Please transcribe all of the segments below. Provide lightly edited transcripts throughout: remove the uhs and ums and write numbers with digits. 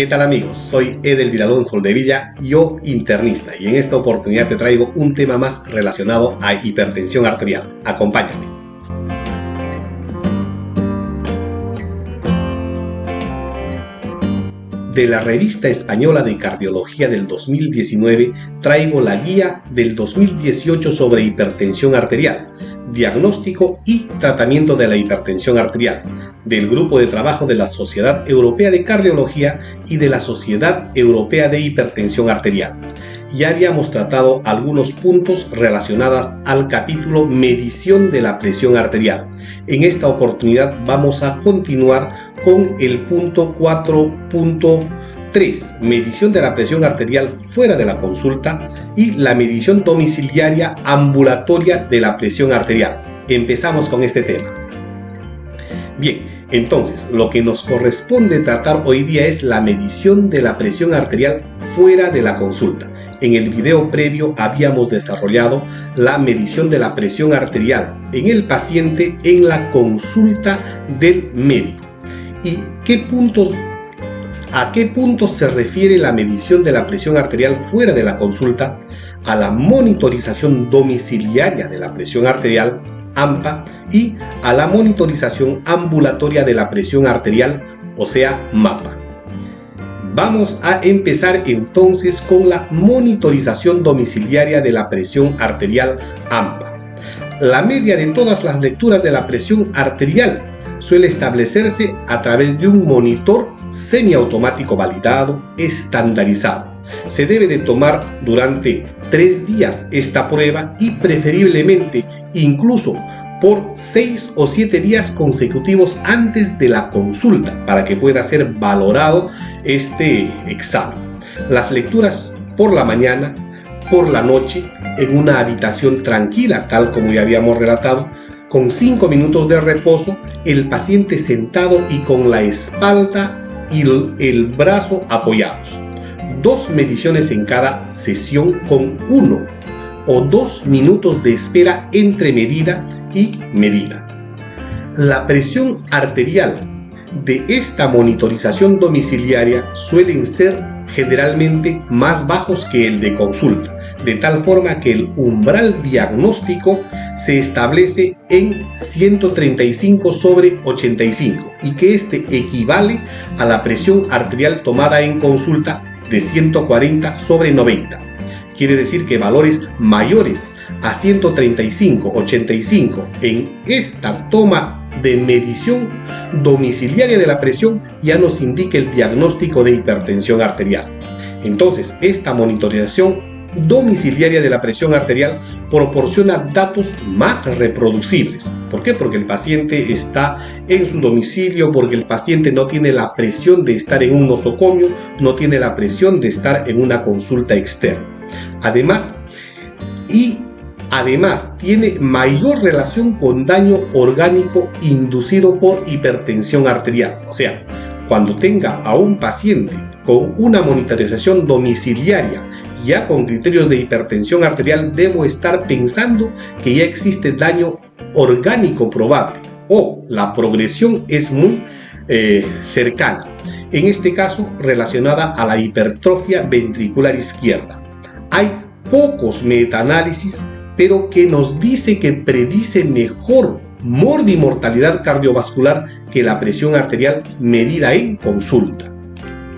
¿Qué tal amigos? Soy Edelvid Alonso Soldevilla, yo internista, y en esta oportunidad te traigo un tema más relacionado a hipertensión arterial. Acompáñame. De la Revista Española de Cardiología del 2019 traigo la guía del 2018 sobre hipertensión arterial, diagnóstico y tratamiento de la hipertensión arterial, del Grupo de Trabajo de la Sociedad Europea de Cardiología y de la Sociedad Europea de Hipertensión Arterial. Ya habíamos tratado algunos puntos relacionados al capítulo medición de la presión arterial. En esta oportunidad vamos a continuar con el punto 4.3, medición de la presión arterial fuera de la consulta y la medición domiciliaria ambulatoria de la presión arterial. Empezamos con este tema. Bien, entonces lo que nos corresponde tratar hoy día es la medición de la presión arterial fuera de la consulta. En el video previo habíamos desarrollado la medición de la presión arterial en el paciente en la consulta del médico. ¿Y a qué puntos se refiere la medición de la presión arterial fuera de la consulta? A la monitorización domiciliaria de la presión arterial, AMPA, y a la monitorización ambulatoria de la presión arterial, o sea, MAPA. Vamos a empezar entonces con la monitorización domiciliaria de la presión arterial AMPA. La media de todas las lecturas de la presión arterial suele establecerse a través de un monitor semiautomático validado, estandarizado. Se debe de tomar durante 3 días esta prueba y preferiblemente incluso por 6 o 7 días consecutivos antes de la consulta para que pueda ser valorado este examen. Las lecturas por la mañana, por la noche, en una habitación tranquila, tal como ya habíamos relatado, con 5 minutos de reposo, el paciente sentado y con la espalda y el brazo apoyados. 2 mediciones en cada sesión con 1 o 2 minutos de espera entre medida y medida. La presión arterial de esta monitorización domiciliaria suelen ser generalmente más bajos que el de consulta, de tal forma que el umbral diagnóstico se establece en 135/85 y que este equivale a la presión arterial tomada en consulta de 140/90. Quiere decir que valores mayores a 135/85 en esta toma de medición domiciliaria de la presión ya nos indica el diagnóstico de hipertensión arterial. Entonces, esta monitorización domiciliaria de la presión arterial proporciona datos más reproducibles. ¿Por qué? Porque el paciente está en su domicilio, porque el paciente no tiene la presión de estar en un nosocomio, no tiene la presión de estar en una consulta externa. Además, tiene mayor relación con daño orgánico inducido por hipertensión arterial. O sea, cuando tenga a un paciente con una monitorización domiciliaria ya con criterios de hipertensión arterial, debo estar pensando que ya existe daño orgánico probable o la progresión es muy cercana. En este caso, relacionada a la hipertrofia ventricular izquierda. Hay pocos metaanálisis, pero que nos dice que predice mejor morbimortalidad cardiovascular que la presión arterial medida en consulta.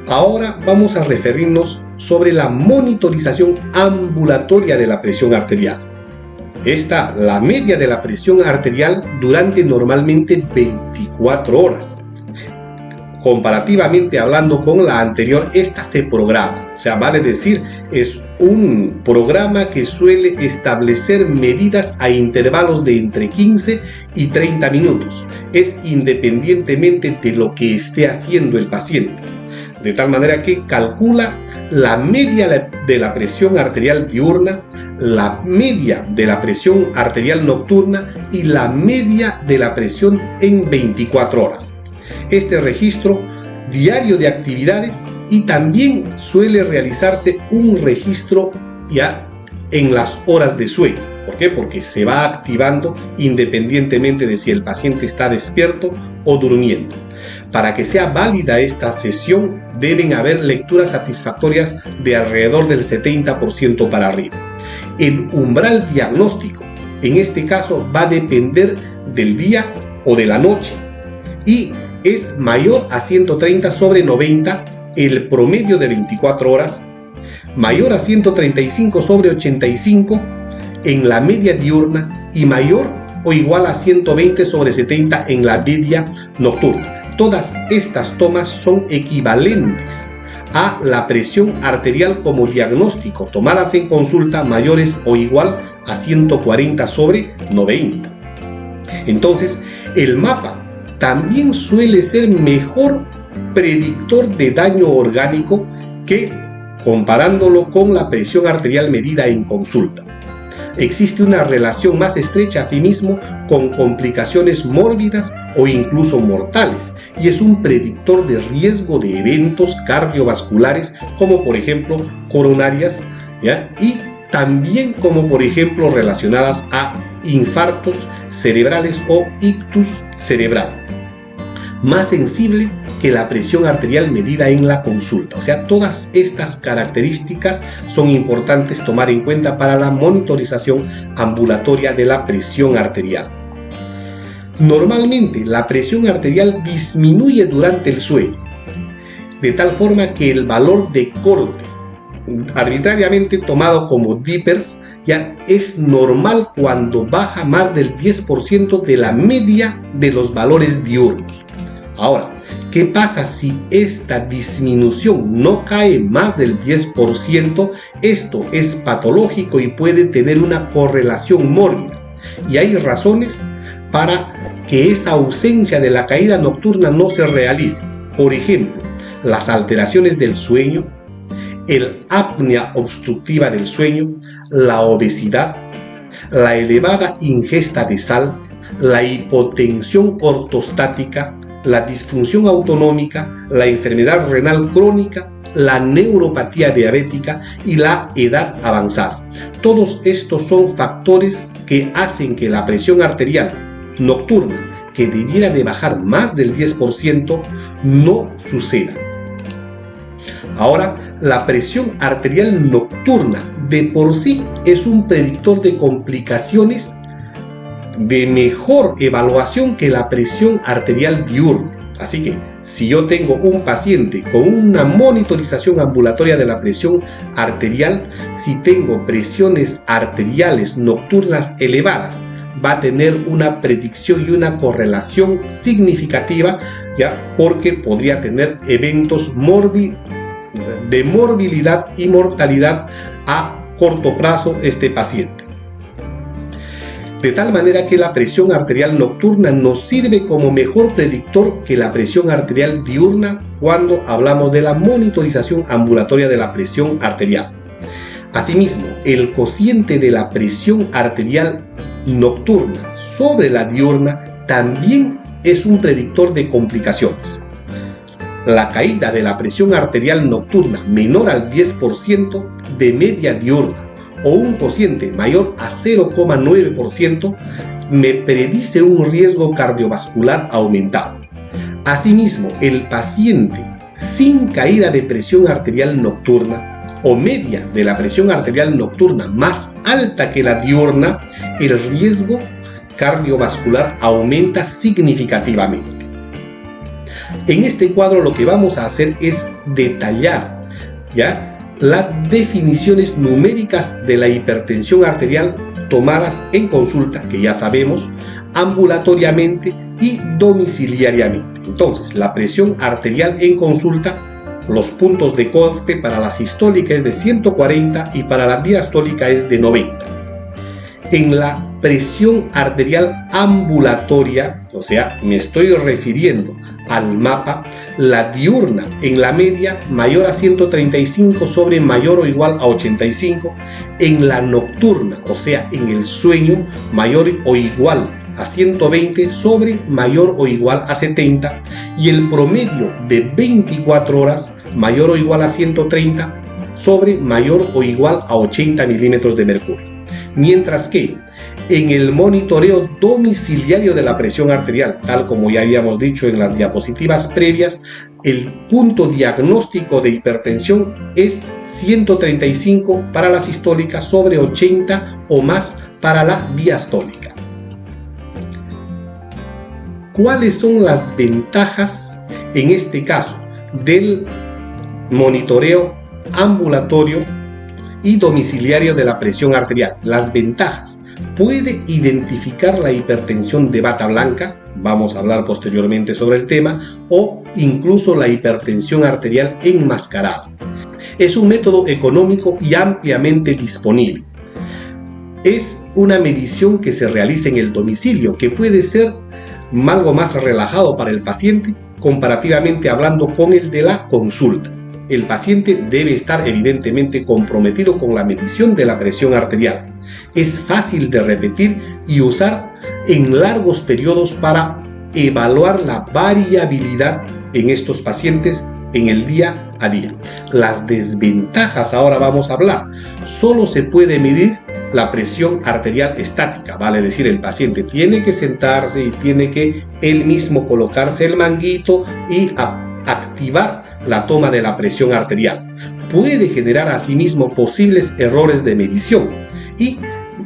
Ahora vamos a referirnos sobre la monitorización ambulatoria de la presión arterial. La media de la presión arterial durante normalmente 24 horas. Comparativamente hablando con la anterior, esta se programa. O sea, vale decir, es un programa que suele establecer medidas a intervalos de entre 15 y 30 minutos. Es independientemente de lo que esté haciendo el paciente. De tal manera que calcula la media de la presión arterial diurna, la media de la presión arterial nocturna y la media de la presión en 24 horas. Este registro diario de actividades y también suele realizarse un registro ya en las horas de sueño. ¿Por qué? Porque se va activando independientemente de si el paciente está despierto o durmiendo. Para que sea válida esta sesión, deben haber lecturas satisfactorias de alrededor del 70% para arriba. El umbral diagnóstico, en este caso, va a depender del día o de la noche y es mayor a 130 sobre 90 el promedio de 24 horas, mayor a 135 sobre 85 en la media diurna y mayor o igual a 120 sobre 70 en la media nocturna. Todas estas tomas son equivalentes a la presión arterial como diagnóstico, tomadas en consulta mayores o igual a 140 sobre 90. Entonces, el mapa también suele ser mejor predictor de daño orgánico que comparándolo con la presión arterial medida en consulta. Existe una relación más estrecha asimismo con complicaciones mórbidas o incluso mortales, y es un predictor de riesgo de eventos cardiovasculares como por ejemplo coronarias, ¿ya? Y también como por ejemplo relacionadas a infartos cerebrales o ictus cerebral. Más sensible que la presión arterial medida en la consulta. O sea, todas estas características son importantes tomar en cuenta para la monitorización ambulatoria de la presión arterial. Normalmente la presión arterial disminuye durante el sueño, de tal forma que el valor de corte, arbitrariamente tomado como Diepers, ya es normal cuando baja más del 10% de la media de los valores diurnos. Ahora, ¿qué pasa si esta disminución no cae más del 10%? Esto es patológico y puede tener una correlación mórbida. Y hay razones para que esa ausencia de la caída nocturna no se realice. Por ejemplo, las alteraciones del sueño, el apnea obstructiva del sueño, la obesidad, la elevada ingesta de sal, la hipotensión ortostática, la disfunción autonómica, la enfermedad renal crónica, la neuropatía diabética y la edad avanzada. Todos estos son factores que hacen que la presión arterial nocturna, que debiera de bajar más del 10%, no suceda. Ahora, la presión arterial nocturna de por sí es un predictor de complicaciones de mejor evaluación que la presión arterial diurna. Así que, si yo tengo un paciente con una monitorización ambulatoria de la presión arterial, si tengo presiones arteriales nocturnas elevadas, va a tener una predicción y una correlación significativa, ya porque podría tener eventos de morbilidad y mortalidad a corto plazo este paciente. De tal manera que la presión arterial nocturna nos sirve como mejor predictor que la presión arterial diurna cuando hablamos de la monitorización ambulatoria de la presión arterial. Asimismo, el cociente de la presión arterial nocturna sobre la diurna también es un predictor de complicaciones. La caída de la presión arterial nocturna menor al 10% de media diurna o un cociente mayor a 0,9% me predice un riesgo cardiovascular aumentado. Asimismo, el paciente sin caída de presión arterial nocturna o media de la presión arterial nocturna más alta que la diurna, el riesgo cardiovascular aumenta significativamente. En este cuadro lo que vamos a hacer es detallar, ¿ya?, las definiciones numéricas de la hipertensión arterial tomadas en consulta, que ya sabemos, ambulatoriamente y domiciliariamente. Entonces, la presión arterial en consulta, los puntos de corte para la sistólica es de 140 y para la diastólica es de 90. En la presión arterial ambulatoria, o sea, me estoy refiriendo al mapa, la diurna en la media mayor a 135 sobre mayor o igual a 85, en la nocturna, o sea, en el sueño, mayor o igual a 120 sobre mayor o igual a 70, y el promedio de 24 horas mayor o igual a 130 sobre mayor o igual a 80 milímetros de mercurio. Mientras que en el monitoreo domiciliario de la presión arterial. Tal como ya habíamos dicho en las diapositivas previas, el punto diagnóstico de hipertensión es 135 para la sistólica sobre 80 o más para la diastólica. ¿Cuáles son las ventajas, en este caso, del monitoreo ambulatorio y domiciliario de la presión arterial? Las ventajas: puede identificar la hipertensión de bata blanca, vamos a hablar posteriormente sobre el tema, o incluso la hipertensión arterial enmascarada. Es un método económico y ampliamente disponible. Es una medición que se realiza en el domicilio, que puede ser algo más relajado para el paciente, comparativamente hablando con el de la consulta. El paciente debe estar evidentemente comprometido con la medición de la presión arterial. Es fácil de repetir y usar en largos periodos para evaluar la variabilidad en estos pacientes en el día a día. Las desventajas ahora vamos a hablar. Solo se puede medir la presión arterial estática, vale decir, el paciente tiene que sentarse y tiene que él mismo colocarse el manguito y activar la toma de la presión arterial. Puede generar asimismo posibles errores de medición y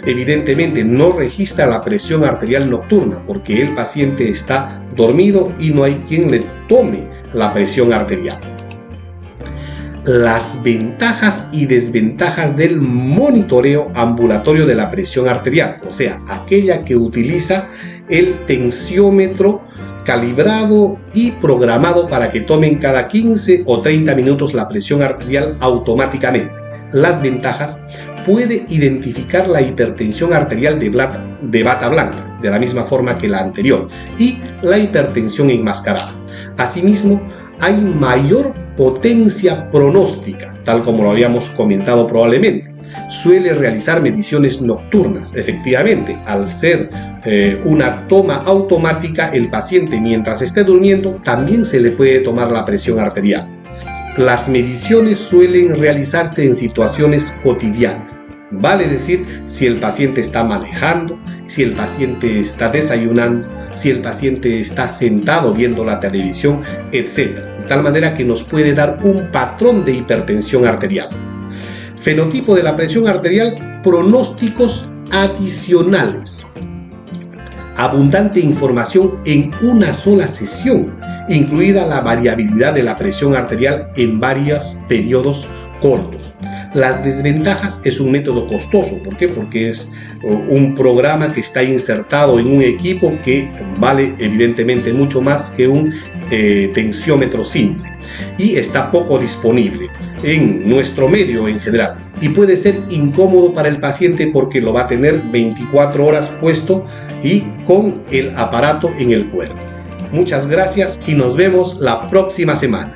evidentemente no registra la presión arterial nocturna porque el paciente está dormido y no hay quien le tome la presión arterial. Las ventajas y desventajas del monitoreo ambulatorio de la presión arterial, o sea, aquella que utiliza el tensiómetro calibrado y programado para que tomen cada 15 o 30 minutos la presión arterial automáticamente. Las ventajas: puede identificar la hipertensión arterial de bata blanca, de la misma forma que la anterior, y la hipertensión enmascarada. Asimismo, hay mayor potencia pronóstica, tal como lo habíamos comentado probablemente. Suele realizar mediciones nocturnas. Efectivamente, al ser una toma automática, el paciente mientras esté durmiendo también se le puede tomar la presión arterial. Las mediciones suelen realizarse en situaciones cotidianas. Vale decir, si el paciente está manejando, si el paciente está desayunando, si el paciente está sentado viendo la televisión, etc. De tal manera que nos puede dar un patrón de hipertensión arterial. Fenotipo de la presión arterial, pronósticos adicionales. Abundante información en una sola sesión, incluida la variabilidad de la presión arterial en varios periodos cortos. Las desventajas: es un método costoso. ¿Por qué? Porque es un programa que está insertado en un equipo que vale evidentemente mucho más que un tensiómetro simple, y está poco disponible en nuestro medio en general, y puede ser incómodo para el paciente porque lo va a tener 24 horas puesto y con el aparato en el cuerpo. Muchas gracias y nos vemos la próxima semana.